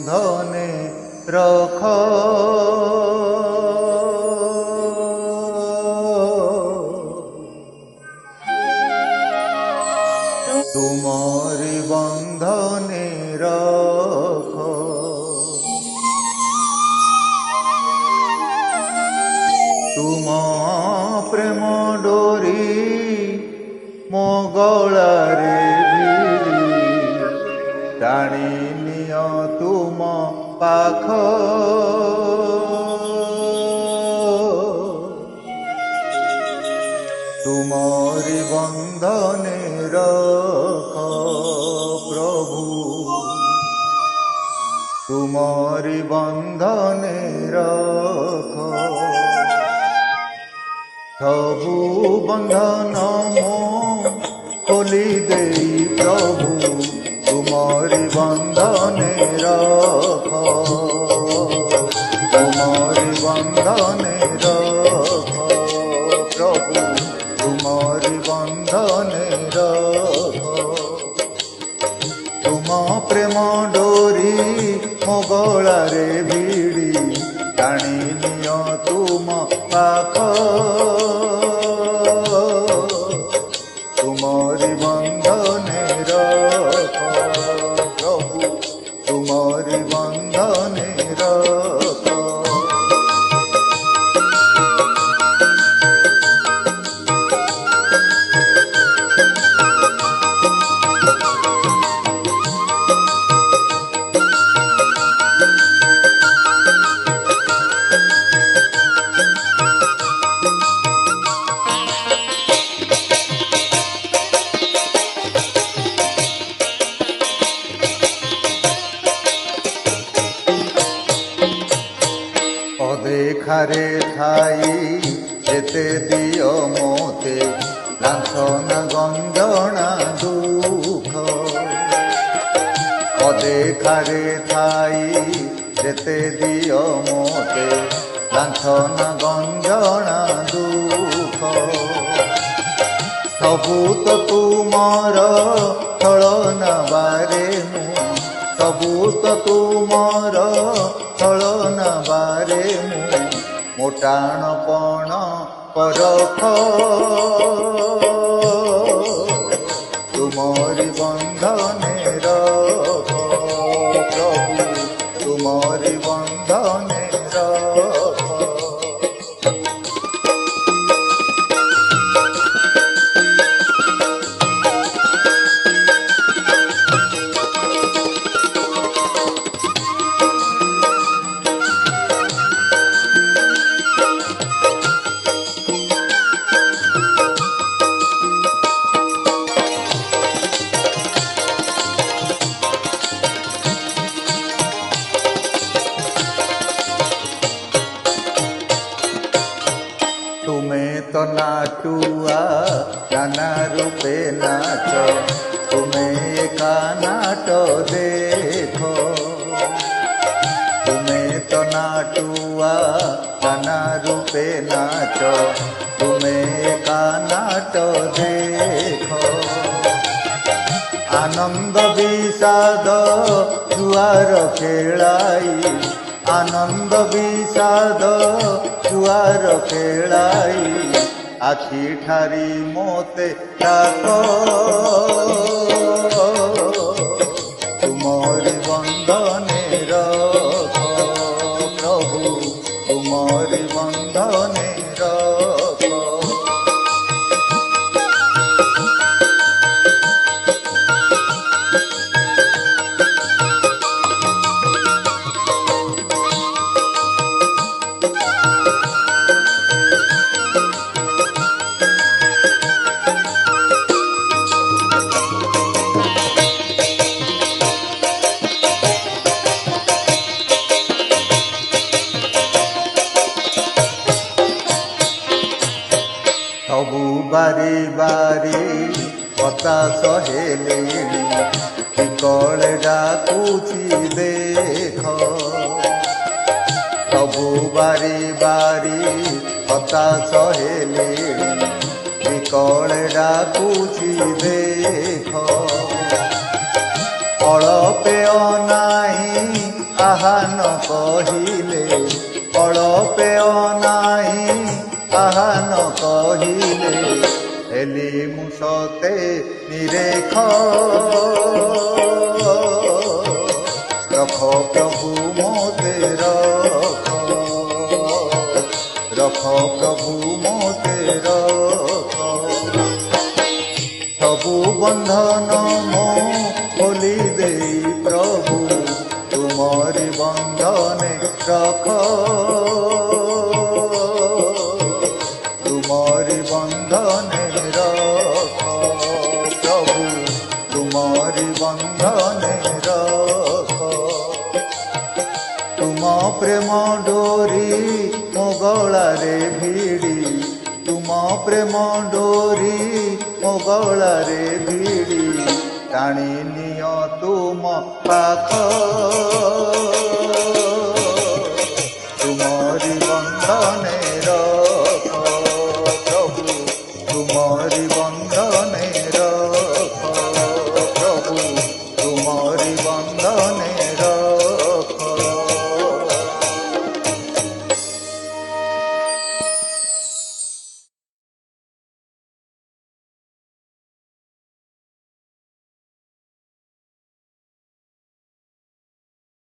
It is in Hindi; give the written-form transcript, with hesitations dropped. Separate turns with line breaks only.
बंधने रख तुमरी बंधने रख तुम प्रेम डोरी मो गलारे टाणी नियो तुम पाख तुमरी बंधने रख प्रभु तुमरी बंधने रख सबु बंधन मो खोली देई प्रभु तुमरी बंधने रख तुमरी बंधने रख प्रभु तुमरी बंधने रख तुम प्रेम डोरी मो गलारे भिड़ी टाणी नियो तुम पाख तुमरी बंधने रख प्रभु तुमरी बंधने रख अदेखारे थाई जेते दियो मोते लांछना गंजना दुख अदेखारे थाई जेते दियो मोते लांछना गंजना दुख सबू तो तुमर छलना बारे सबू तो तुमर छलना बारे मोटाणपण परख तुमरी बंधने रख प्रभु तुमरी बंधने रख तुम्हें तो नाटुआ नाना रूपे नाच तुम्हें एका नाट देखो तुम्हें तो नाटुआ नाना रूपे नाच तुम्हें एका नाट देखो आनंद विषाद जुआर खेलाई आनंद विषाद जुआर खेलाई आखि ठारी मोते डाक तुमरी बंधने रख प्रभु तुमरी बंधने रख सबु बारी बारी हताश हेलेणी विकले डाकुची देख सबु बारी बारी हताश हेलेणी विकले डाकुची देख अळपे अनाई ତାହା ନ କହିଲେ ଅଳପେ ଅନାହିଁ ତାହା ନ କହିଲେ ହେଲି ମୁଁ ସତେ ନିରେଖ ରଖ ପ୍ରଭୁ ମୋତେ ରଖ ପ୍ରଭୁ ମୋତେ ରଖ ସବୁ ବନ୍ଧନ ମୋ ଖୋଲି ଦେଇ ପ୍ରଭୁ ତୁମରି ବନ୍ଧନେ ରଖ ତୁମରି ବନ୍ଧନେ ରଖ ପ୍ରଭୁ ତୁମରି ବନ୍ଧନେ ରଖ ତୁମ ପ୍ରେମ ଡୋରି ମୋ ଗଳାରେ ଭିଡ଼ି ତୁମ ପ୍ରେମ ଡୋରି ମୋ ଗଳାରେ ଭିଡ଼ି ଟାଣି ନିଅ ତୁମ ପାଖ